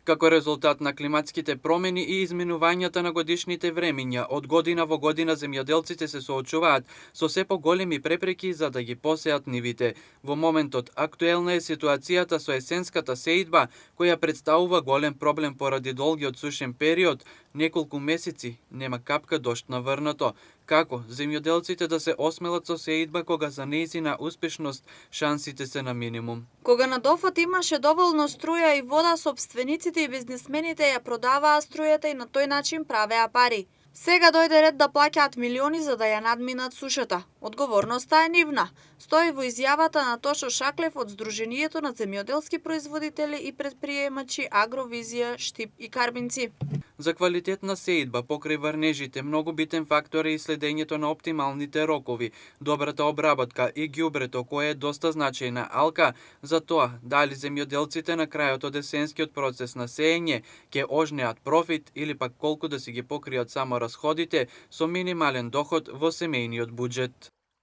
Како резултат на климатските промени и изменувањата на годишните времиња, од година во година земјоделците се соочуваат со се поголеми препреки за да ги посеат нивите. Во моментот актуелна е ситуацијата со есенската сеидба, која представува голем проблем поради долгиот сушен период, неколку месеци нема капка дожд наврнато. Како земјоделците да се осмелат со сеидба кога за нејзина успешност шансите се на минимум? Кога на дофат имаше доволно струја и вода, сопствениците и бизнисмените ја продаваа струјата и на тој начин правеа пари. Сега дојде ред да плаќаат милиони за да ја надминат сушата. Одговорноста е нивна, стои во изјавата на Тошо Шаклев од Сдруженијето на земјоделски производители и предприемачи Агровизија, Штип и Карбинци. За квалитетна сеидба покрај врнежите многу битен фактор е и следењето на оптималните рокови, добрата обработка и ѓубрето кое е доста значајна алка за тоа дали земјоделците на крајот од есенскиот процес на сеење ќе ожнеат профит или пак колку да си ги покријат само расходите со минимален доход во семејниот буџет.